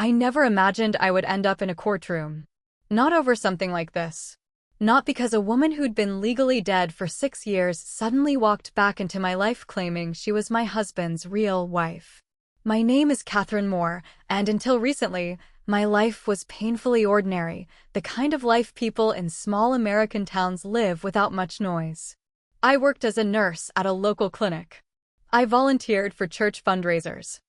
I never imagined I would end up in a courtroom. Not over something like this. Not because a woman who'd been legally dead for 6 years suddenly walked back into my life claiming she was my husband's real wife. My name is Catherine Moore, and until recently, my life was painfully ordinary, the kind of life people in small American towns live without much noise. I worked as a nurse at a local clinic. I volunteered for church fundraisers.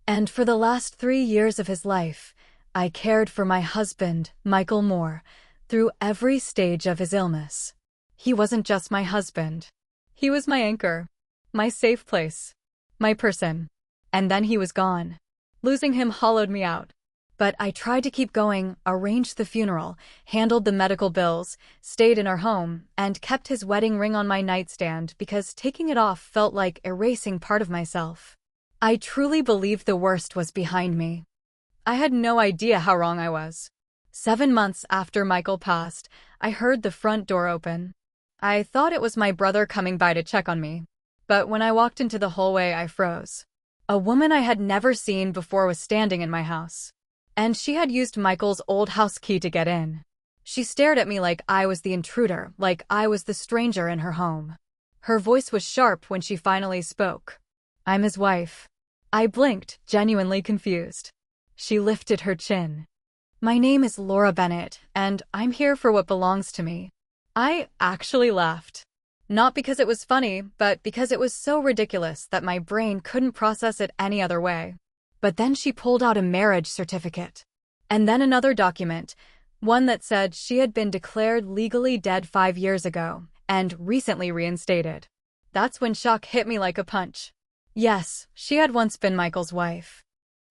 And for the last 3 years of his life, I cared for my husband, Michael Moore, through every stage of his illness. He wasn't just my husband. He was my anchor, my safe place, my person. And then he was gone. Losing him hollowed me out. But I tried to keep going, arranged the funeral, handled the medical bills, stayed in our home, and kept his wedding ring on my nightstand because taking it off felt like erasing part of myself. I truly believed the worst was behind me. I had no idea how wrong I was. 7 months after Michael passed, I heard the front door open. I thought it was my brother coming by to check on me. But when I walked into the hallway, I froze. A woman I had never seen before was standing in my house. And she had used Michael's old house key to get in. She stared at me like I was the intruder, like I was the stranger in her home. Her voice was sharp when she finally spoke. "I'm his wife." I blinked, genuinely confused. She lifted her chin. "My name is Laura Bennett, and I'm here for what belongs to me." I actually laughed. Not because it was funny, but because it was so ridiculous that my brain couldn't process it any other way. But then she pulled out a marriage certificate. And then another document, one that said she had been declared legally dead 5 years ago, and recently reinstated. That's when shock hit me like a punch. Yes, she had once been Michael's wife.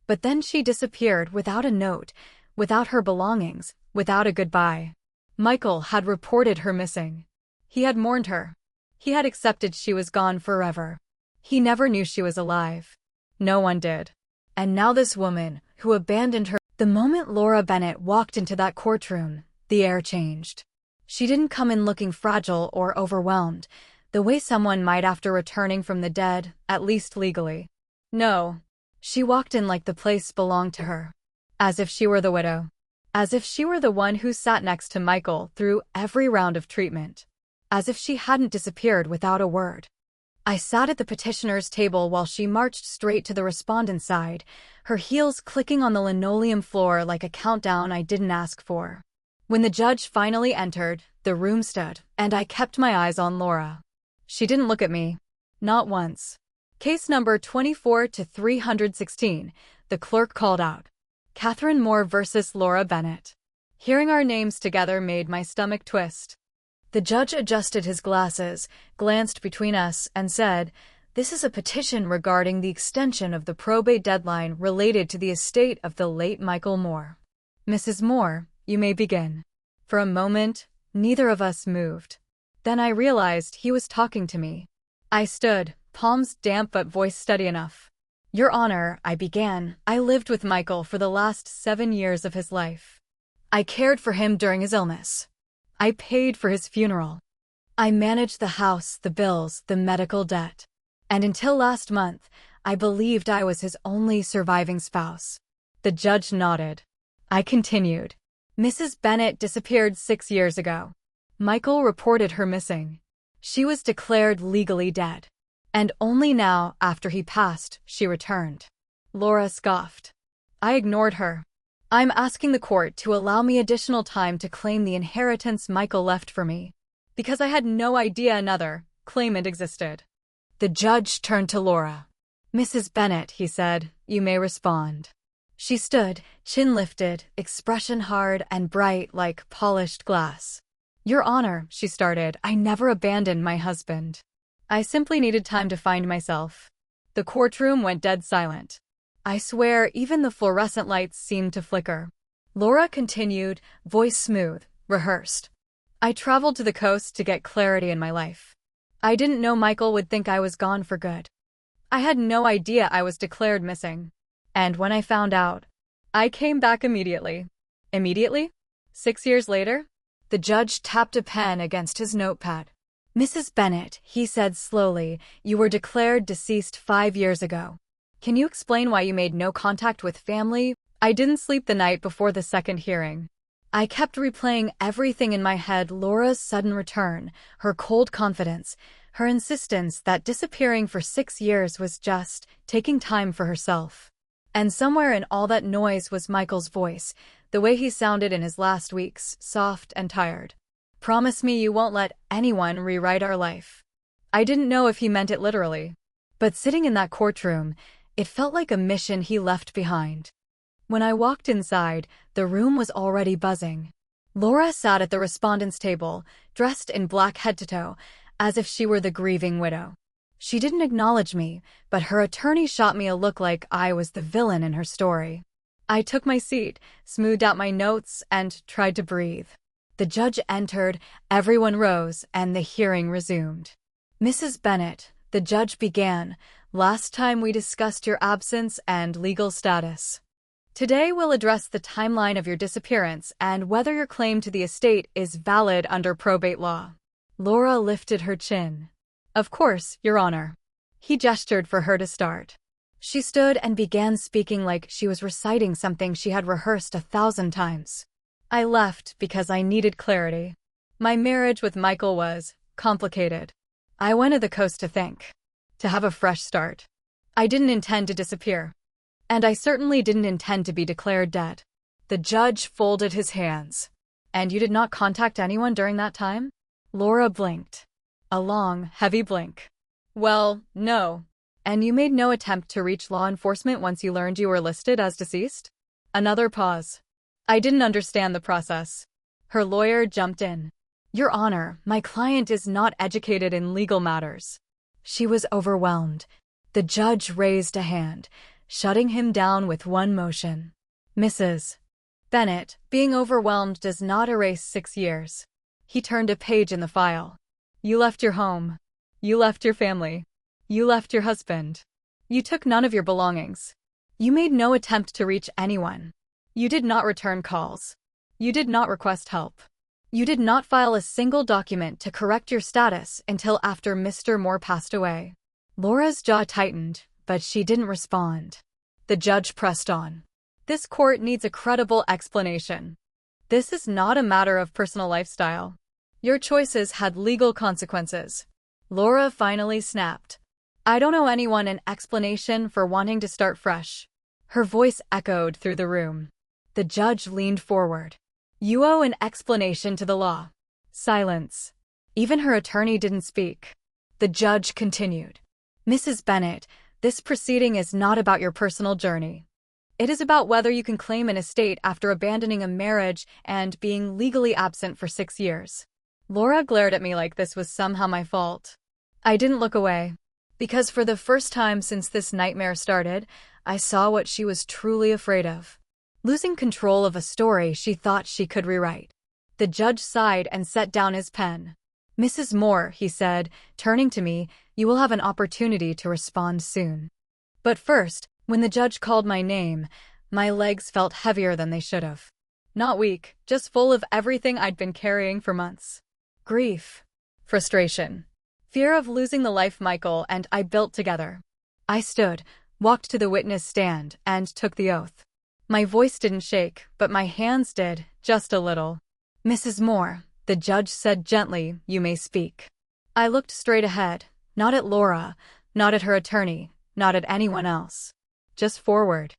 But then she disappeared without a note, without her belongings, without a goodbye. Michael had reported her missing. He had mourned her. He had accepted she was gone forever. He never knew she was alive. No one did. And now this woman, who abandoned her. The moment Laura Bennett walked into that courtroom, the air changed. She didn't come in looking fragile or overwhelmed, the way someone might after returning from the dead, at least legally. No. She walked in like the place belonged to her. As if she were the widow. As if she were the one who sat next to Michael through every round of treatment. As if she hadn't disappeared without a word. I sat at the petitioner's table while she marched straight to the respondent's side, her heels clicking on the linoleum floor like a countdown I didn't ask for. When the judge finally entered, the room stood, and I kept my eyes on Laura. She didn't look at me. Not once. Case number 24-316, the clerk called out. Catherine Moore versus Laura Bennett. Hearing our names together made my stomach twist. The judge adjusted his glasses, glanced between us, and said, "This is a petition regarding the extension of the probate deadline related to the estate of the late Michael Moore. Mrs. Moore, you may begin." For a moment, neither of us moved. Then I realized he was talking to me. I stood, palms damp but voice steady enough. "Your Honor," I began, "I lived with Michael for the last 7 years of his life. I cared for him during his illness. I paid for his funeral. I managed the house, the bills, the medical debt. And until last month, I believed I was his only surviving spouse." The judge nodded. I continued. "Mrs. Bennett disappeared 6 years ago. Michael reported her missing. She was declared legally dead. And only now, after he passed, she returned." Laura scoffed. I ignored her. "I'm asking the court to allow me additional time to claim the inheritance Michael left for me, because I had no idea another claimant existed." The judge turned to Laura. "Mrs. Bennett," he said, "you may respond." She stood, chin lifted, expression hard and bright like polished glass. "Your Honor," she started, "I never abandoned my husband. I simply needed time to find myself." The courtroom went dead silent. I swear, even the fluorescent lights seemed to flicker. Laura continued, voice smooth, rehearsed. "I traveled to the coast to get clarity in my life. I didn't know Michael would think I was gone for good. I had no idea I was declared missing. And when I found out, I came back immediately." Immediately? 6 years later? The judge tapped a pen against his notepad. "Mrs. Bennett," he said slowly, "you were declared deceased 5 years ago. Can you explain why you made no contact with family I didn't sleep the night before the second hearing. I kept replaying everything in my head: Laura's sudden return, her cold confidence, her insistence that disappearing for 6 years was just taking time for herself. And somewhere in all that noise was Michael's voice, the way he sounded in his last weeks, soft and tired. "Promise me you won't let anyone rewrite our life." I didn't know if he meant it literally. But sitting in that courtroom, it felt like a mission he left behind. When I walked inside, the room was already buzzing. Laura sat at the respondent's table, dressed in black head to toe, as if she were the grieving widow. She didn't acknowledge me, but her attorney shot me a look like I was the villain in her story. I took my seat, smoothed out my notes, and tried to breathe. The judge entered, everyone rose, and the hearing resumed. "Mrs. Bennett," the judge began, "last time we discussed your absence and legal status. Today we'll address the timeline of your disappearance and whether your claim to the estate is valid under probate law." Laura lifted her chin. "Of course, Your Honor." He gestured for her to start. She stood and began speaking like she was reciting something she had rehearsed 1,000 times. "I left because I needed clarity. My marriage with Michael was complicated. I went to the coast to think, to have a fresh start. I didn't intend to disappear. And I certainly didn't intend to be declared dead." The judge folded his hands. "And you did not contact anyone during that time?" Laura blinked. A long, heavy blink. "Well, no." "And you made no attempt to reach law enforcement once you learned you were listed as deceased?" Another pause. "I didn't understand the process." Her lawyer jumped in. "Your Honor, my client is not educated in legal matters." She was overwhelmed. The judge raised a hand, shutting him down with one motion. "Mrs. Bennett, being overwhelmed does not erase 6 years." He turned a page in the file. "You left your home. You left your family. You left your husband. You took none of your belongings. You made no attempt to reach anyone. You did not return calls. You did not request help. You did not file a single document to correct your status until after Mr. Moore passed away." Laura's jaw tightened, but she didn't respond. The judge pressed on. "This court needs a credible explanation. This is not a matter of personal lifestyle. Your choices had legal consequences." Laura finally snapped. "I don't owe anyone an explanation for wanting to start fresh." Her voice echoed through the room. The judge leaned forward. "You owe an explanation to the law." Silence. Even her attorney didn't speak. The judge continued. "Mrs. Bennett, this proceeding is not about your personal journey. It is about whether you can claim an estate after abandoning a marriage and being legally absent for 6 years." Laura glared at me like this was somehow my fault. I didn't look away, because for the first time since this nightmare started, I saw what she was truly afraid of. Losing control of a story she thought she could rewrite. The judge sighed and set down his pen. "Mrs. Moore," he said, turning to me, "you will have an opportunity to respond soon." But first, when the judge called my name, my legs felt heavier than they should have. Not weak, just full of everything I'd been carrying for months. Grief. Frustration. Fear of losing the life Michael and I built together. I stood, walked to the witness stand, and took the oath. My voice didn't shake, but my hands did, just a little. "Mrs. Moore," the judge said gently, "you may speak." I looked straight ahead, not at Laura, not at her attorney, not at anyone else. Just forward.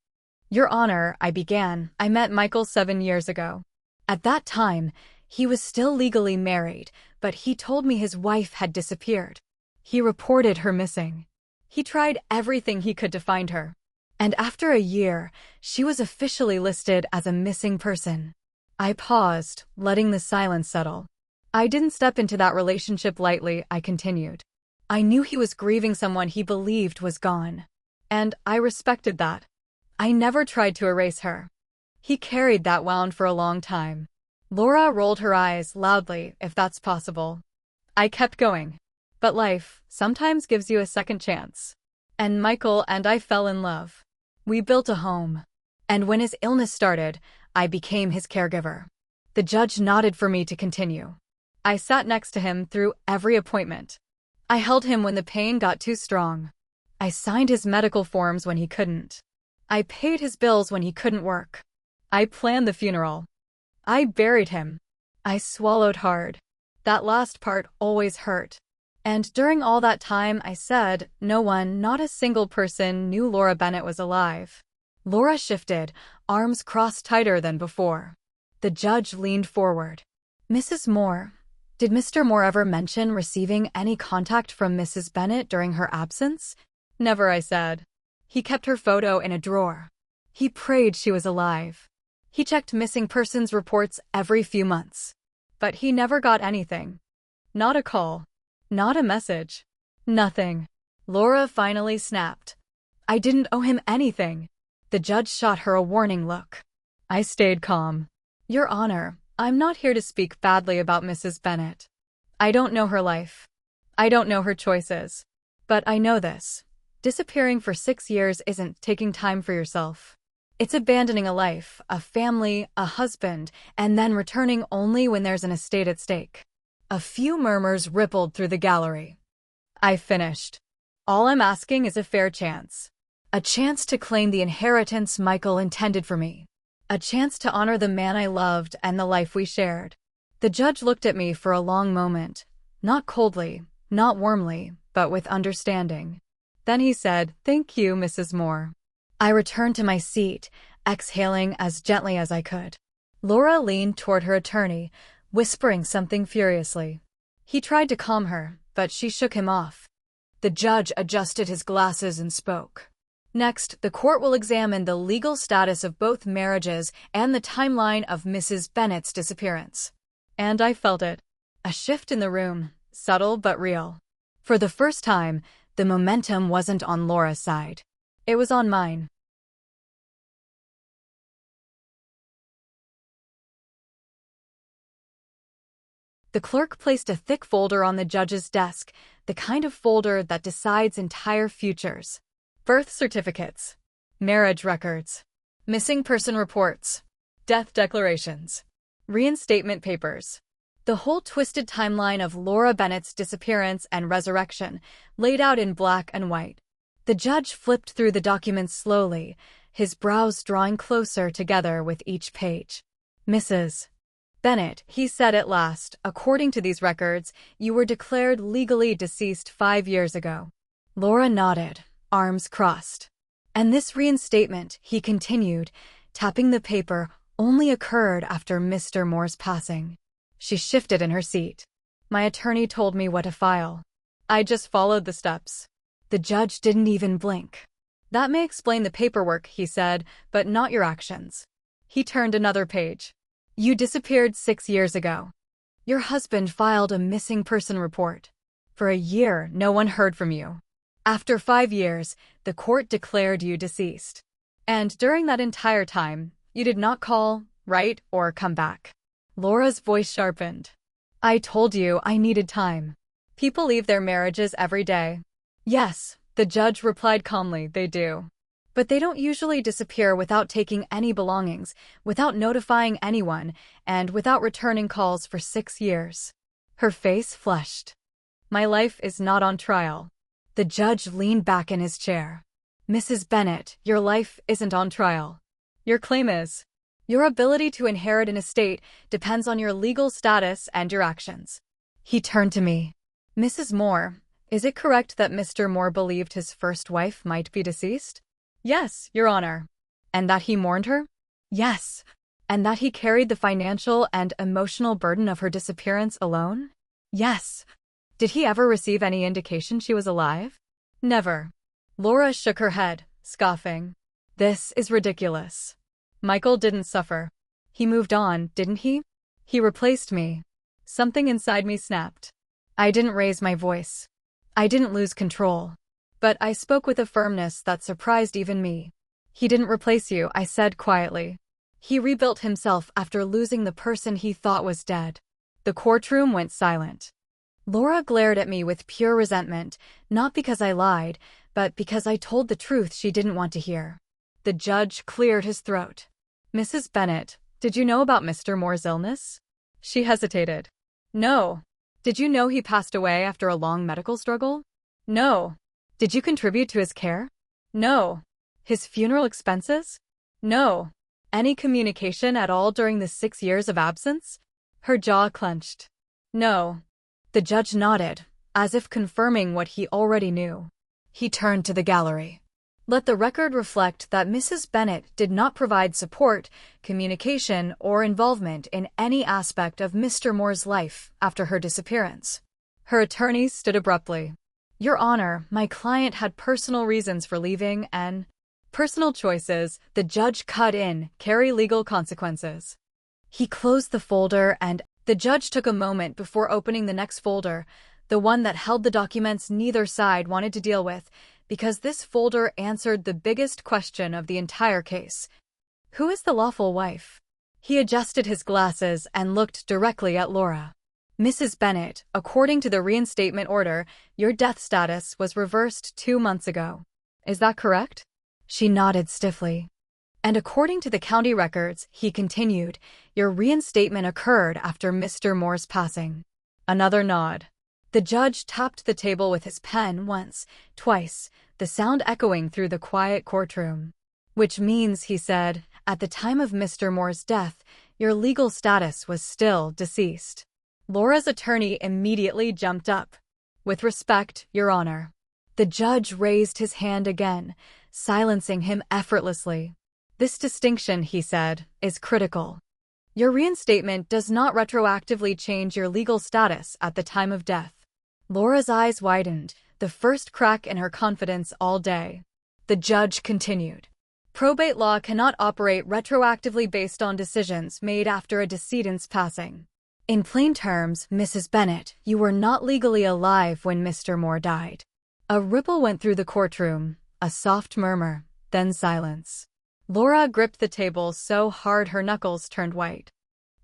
"Your Honor," I began, "I met Michael 7 years ago. At that time, he was still legally married, but he told me his wife had disappeared. He reported her missing. He tried everything he could to find her. And after a year, she was officially listed as a missing person." I paused, letting the silence settle. "I didn't step into that relationship lightly," I continued. "I knew he was grieving someone he believed was gone. And I respected that. I never tried to erase her. He carried that wound for a long time." Laura rolled her eyes loudly, "If that's possible." I kept going. "But life sometimes gives you a second chance. And Michael and I fell in love. We built a home. And when his illness started, I became his caregiver." The judge nodded for me to continue. "I sat next to him through every appointment. I held him when the pain got too strong. I signed his medical forms when he couldn't. I paid his bills when he couldn't work. I planned the funeral. I buried him. I swallowed hard. That last part always hurt. And during all that time, I said, no one, not a single person, knew Laura Bennett was alive. Laura shifted, arms crossed tighter than before. The judge leaned forward. Mrs. Moore, did Mr. Moore ever mention receiving any contact from Mrs. Bennett during her absence? Never, I said. He kept her photo in a drawer. He prayed she was alive. He checked missing persons reports every few months. But he never got anything. Not a call. Not a message. Nothing. Laura finally snapped. I didn't owe him anything. The judge shot her a warning look. I stayed calm. Your Honor, I'm not here to speak badly about Mrs. Bennett. I don't know her life. I don't know her choices. But I know this. Disappearing for 6 years isn't taking time for yourself. It's abandoning a life, a family, a husband, and then returning only when there's an estate at stake. A few murmurs rippled through the gallery. I finished. All I'm asking is a fair chance. A chance to claim the inheritance Michael intended for me. A chance to honor the man I loved and the life we shared. The judge looked at me for a long moment, not coldly, not warmly, but with understanding. Then he said, "Thank you, Mrs. Moore." I returned to my seat, exhaling as gently as I could. Laura leaned toward her attorney, whispering something furiously. He tried to calm her, but she shook him off. The judge adjusted his glasses and spoke. Next, the court will examine the legal status of both marriages and the timeline of Mrs. Bennett's disappearance. And I felt it. A shift in the room, subtle but real. For the first time, the momentum wasn't on Laura's side. It was on mine. The clerk placed a thick folder on the judge's desk, the kind of folder that decides entire futures. Birth certificates, marriage records, missing person reports, death declarations, reinstatement papers. The whole twisted timeline of Laura Bennett's disappearance and resurrection, laid out in black and white. The judge flipped through the documents slowly, his brows drawing closer together with each page. Mrs. Bennett, he said at last, according to these records, you were declared legally deceased 5 years ago. Laura nodded, arms crossed. And this reinstatement, he continued, tapping the paper, only occurred after Mr. Moore's passing. She shifted in her seat. My attorney told me what to file. I just followed the steps. The judge didn't even blink. That may explain the paperwork, he said, but not your actions. He turned another page. You disappeared 6 years ago. Your husband filed a missing person report. For a year, no one heard from you. After 5 years, the court declared you deceased. And during that entire time, you did not call, write, or come back. Laura's voice sharpened. I told you I needed time. People leave their marriages every day. Yes, the judge replied calmly, they do. But they don't usually disappear without taking any belongings, without notifying anyone, and without returning calls for 6 years. Her face flushed. My life is not on trial. The judge leaned back in his chair. Mrs. Bennett, your life isn't on trial. Your claim is. Your ability to inherit an estate depends on your legal status and your actions. He turned to me. Mrs. Moore, is it correct that Mr. Moore believed his first wife might be deceased? Yes, Your Honor. And that he mourned her? Yes. And that he carried the financial and emotional burden of her disappearance alone? Yes. Did he ever receive any indication she was alive? Never. Laura shook her head, scoffing. This is ridiculous. Michael didn't suffer. He moved on, didn't he? He replaced me. Something inside me snapped. I didn't raise my voice. I didn't lose control. But I spoke with a firmness that surprised even me. He didn't replace you, I said quietly. He rebuilt himself after losing the person he thought was dead. The courtroom went silent. Laura glared at me with pure resentment, not because I lied, but because I told the truth she didn't want to hear. The judge cleared his throat. Mrs. Bennett, did you know about Mr. Moore's illness? She hesitated. No. Did you know he passed away after a long medical struggle? No. Did you contribute to his care? No. His funeral expenses? No. Any communication at all during the 6 years of absence? Her jaw clenched. No. The judge nodded, as if confirming what he already knew. He turned to the gallery. Let the record reflect that Mrs. Bennet did not provide support, communication, or involvement in any aspect of Mr. Moore's life after her disappearance. Her attorney stood abruptly. Your Honor, my client had personal reasons for leaving and personal choices, the judge cut in, carry legal consequences. He closed the folder and the judge took a moment before opening the next folder, the one that held the documents neither side wanted to deal with, because this folder answered the biggest question of the entire case. Who is the lawful wife? He adjusted his glasses and looked directly at Laura. Mrs. Bennet, according to the reinstatement order, your death status was reversed 2 months ago. Is that correct? She nodded stiffly. And according to the county records, he continued, your reinstatement occurred after Mr. Moore's passing. Another nod. The judge tapped the table with his pen once, twice, the sound echoing through the quiet courtroom. Which means, he said, at the time of Mr. Moore's death, your legal status was still deceased. Laura's attorney immediately jumped up. With respect, Your Honor. The judge raised his hand again, silencing him effortlessly. This distinction, he said, is critical. Your reinstatement does not retroactively change your legal status at the time of death. Laura's eyes widened, the first crack in her confidence all day. The judge continued. Probate law cannot operate retroactively based on decisions made after a decedent's passing. In plain terms, Mrs. Bennet, you were not legally alive when Mr. Moore died. A ripple went through the courtroom, a soft murmur, then silence. Laura gripped the table so hard her knuckles turned white.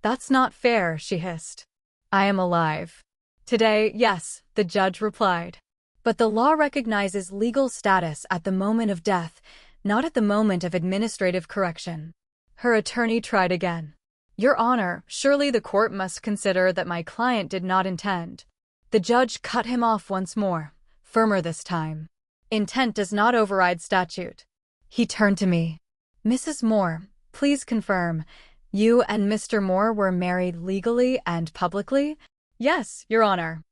That's not fair, she hissed. I am alive. Today, yes, the judge replied. But the law recognizes legal status at the moment of death, not at the moment of administrative correction. Her attorney tried again. Your Honor, surely the court must consider that my client did not intend. The judge cut him off once more, firmer this time. Intent does not override statute. He turned to me. Mrs. Moore, please confirm, you and Mr. Moore were married legally and publicly? Yes, Your Honor.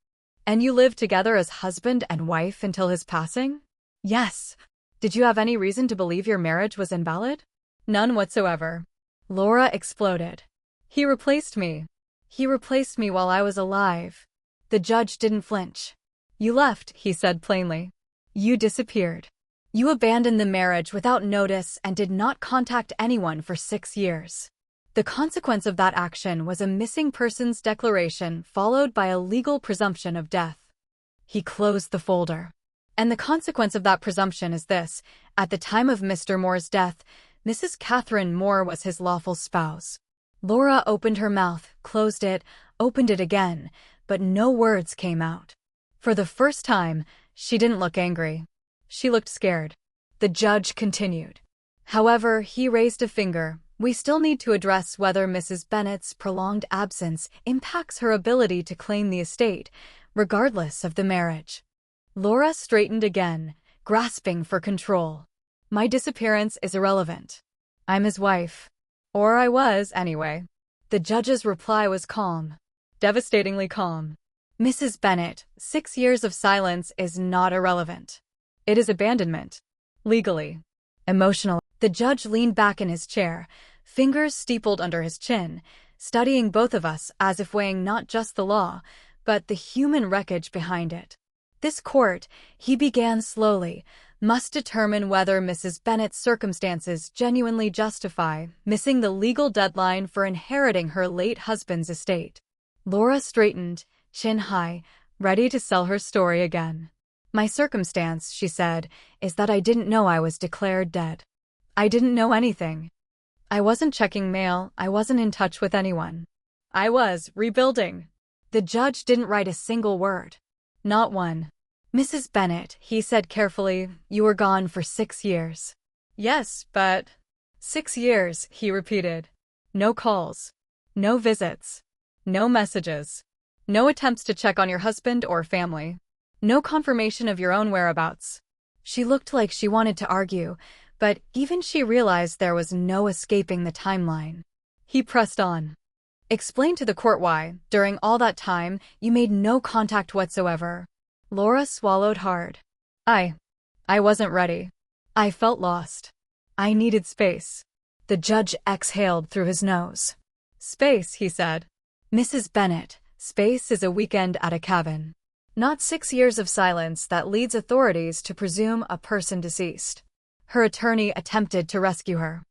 And you lived together as husband and wife until his passing? Yes. Did you have any reason to believe your marriage was invalid? None whatsoever. Laura exploded. He replaced me. He replaced me while I was alive. The judge didn't flinch. You left, he said plainly. You disappeared. You abandoned the marriage without notice and did not contact anyone for 6 years. The consequence of that action was a missing persons declaration followed by a legal presumption of death. He closed the folder. And the consequence of that presumption is this: at the time of Mr. Moore's death, Mrs. Catherine Moore was his lawful spouse. Laura opened her mouth, closed it, opened it again, but no words came out. For the first time, she didn't look angry. She looked scared. The judge continued. However, he raised a finger. We still need to address whether Mrs. Bennet's prolonged absence impacts her ability to claim the estate, regardless of the marriage. Laura straightened again, grasping for control. My disappearance is irrelevant. I'm his wife. Or I was, anyway. The judge's reply was calm. Devastatingly calm. Mrs. Bennet, 6 years of silence is not irrelevant. It is abandonment. Legally. Emotionally. The judge leaned back in his chair, fingers steepled under his chin, studying both of us as if weighing not just the law, but the human wreckage behind it. This court, he began slowly, must determine whether Mrs. Bennet's circumstances genuinely justify missing the legal deadline for inheriting her late husband's estate. Laura straightened, chin high, ready to sell her story again. My circumstance, she said, is that I didn't know I was declared dead. I didn't know anything. I wasn't checking mail, I wasn't in touch with anyone. I was rebuilding. The judge didn't write a single word. Not one. Mrs. Bennet, he said carefully, you were gone for 6 years. Yes, but 6 years, he repeated. No calls. No visits. No messages. No attempts to check on your husband or family. No confirmation of your own whereabouts. She looked like she wanted to argue, But even she realized there was no escaping the timeline. He pressed on. Explain to the court why, during all that time, you made no contact whatsoever. Laura swallowed hard. I wasn't ready. I felt lost. I needed space. The judge exhaled through his nose. Space, he said. Mrs. Bennet, space is a weekend at a cabin. Not 6 years of silence that leads authorities to presume a person deceased. Her attorney attempted to rescue her.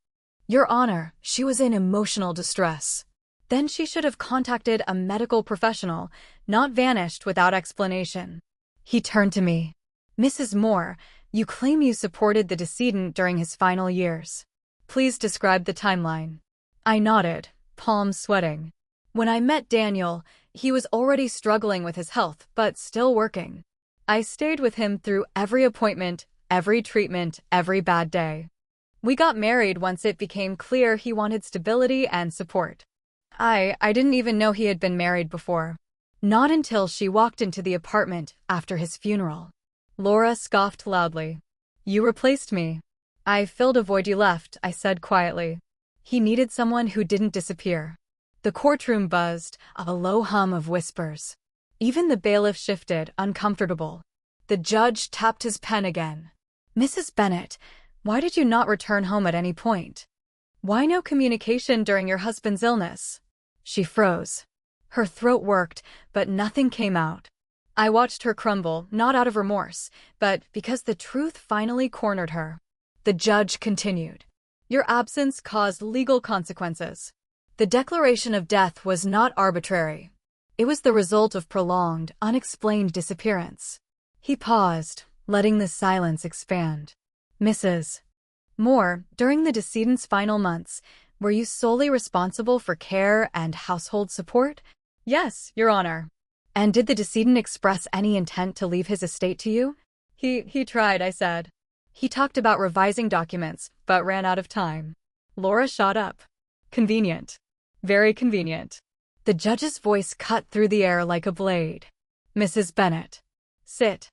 Your Honor, she was in emotional distress. Then she should have contacted a medical professional, not vanished without explanation. He turned to me. Mrs. Moore, you claim you supported the decedent during his final years. Please describe the timeline. I nodded, palms sweating. When I met Daniel, he was already struggling with his health, but still working. I stayed with him through every appointment, every treatment, every bad day. We got married once it became clear he wanted stability and support. I didn't even know he had been married before. Not until she walked into the apartment after his funeral. Laura scoffed loudly. You replaced me. I filled a void you left, I said quietly. He needed someone who didn't disappear. The courtroom buzzed, a low hum of whispers. Even the bailiff shifted, uncomfortable. The judge tapped his pen again. Mrs. Bennet, why did you not return home at any point? Why no communication during your husband's illness? She froze. Her throat worked, but nothing came out. I watched her crumble, not out of remorse, but because the truth finally cornered her. The judge continued. Your absence caused legal consequences. The declaration of death was not arbitrary. It was the result of prolonged, unexplained disappearance. He paused, letting the silence expand. Mrs. Moore, during the decedent's final months, were you solely responsible for care and household support? Yes, Your Honor. And did the decedent express any intent to leave his estate to you? He tried, I said. He talked about revising documents, but ran out of time. Laura shot up. Convenient. Very convenient. The judge's voice cut through the air like a blade. Mrs. Bennet. Sit.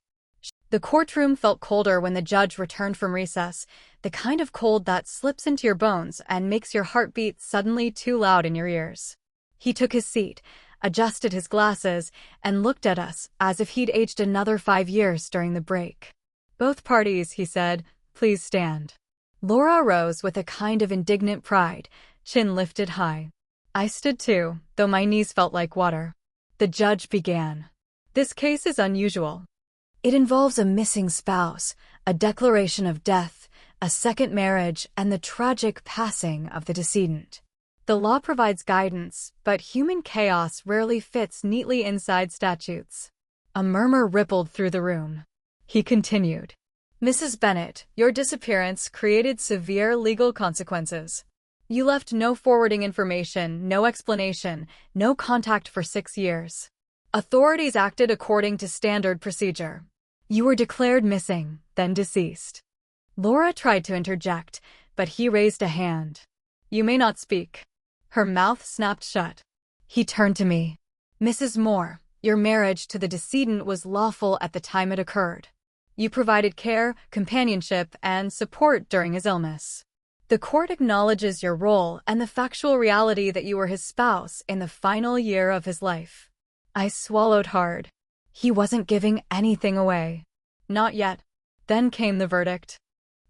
The courtroom felt colder when the judge returned from recess, the kind of cold that slips into your bones and makes your heart beat suddenly too loud in your ears. He took his seat, adjusted his glasses, and looked at us as if he'd aged another 5 years during the break. Both parties, he said, please stand. Laura rose with a kind of indignant pride, chin lifted high. I stood too, though my knees felt like water. The judge began. This case is unusual. It involves a missing spouse, a declaration of death, a second marriage, and the tragic passing of the decedent. The law provides guidance, but human chaos rarely fits neatly inside statutes. A murmur rippled through the room. He continued. Mrs. Bennet, your disappearance created severe legal consequences. You left no forwarding information, no explanation, no contact for 6 years. Authorities acted according to standard procedure. You were declared missing, then deceased. Laura tried to interject, but he raised a hand. You may not speak. Her mouth snapped shut. He turned to me. Mrs. Moore, your marriage to the decedent was lawful at the time it occurred. You provided care, companionship, and support during his illness. The court acknowledges your role and the factual reality that you were his spouse in the final year of his life. I swallowed hard. He wasn't giving anything away. Not yet. Then came the verdict.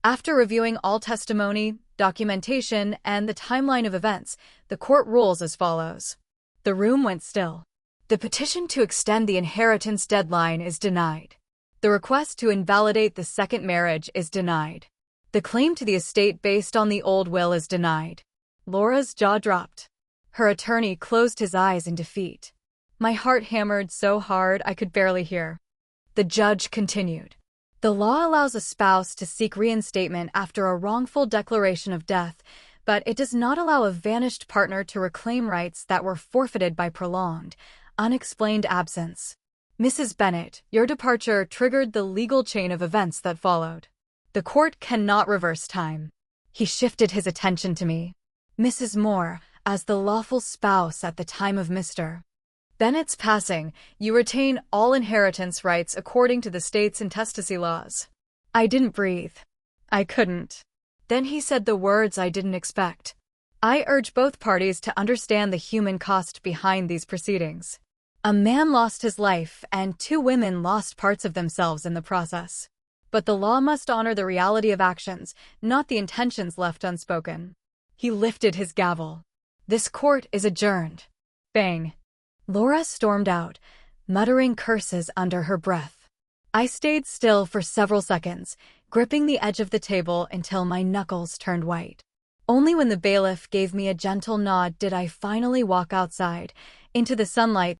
After reviewing all testimony, documentation, and the timeline of events, the court rules as follows. The room went still. The petition to extend the inheritance deadline is denied. The request to invalidate the second marriage is denied. The claim to the estate based on the old will is denied. Laura's jaw dropped. Her attorney closed his eyes in defeat. My heart hammered so hard I could barely hear. The judge continued. The law allows a spouse to seek reinstatement after a wrongful declaration of death, but it does not allow a vanished partner to reclaim rights that were forfeited by prolonged, unexplained absence. Mrs. Bennet, your departure triggered the legal chain of events that followed. The court cannot reverse time. He shifted his attention to me. Mrs. Moore, as the lawful spouse at the time of Mr. Bennet's passing, you retain all inheritance rights according to the state's intestacy laws. I didn't breathe. I couldn't. Then he said the words I didn't expect. I urge both parties to understand the human cost behind these proceedings. A man lost his life, and 2 women lost parts of themselves in the process. But the law must honor the reality of actions, not the intentions left unspoken. He lifted his gavel. This court is adjourned. Bang. Laura stormed out, muttering curses under her breath. I stayed still for several seconds, gripping the edge of the table until my knuckles turned white. Only when the bailiff gave me a gentle nod did I finally walk outside, into the sunlight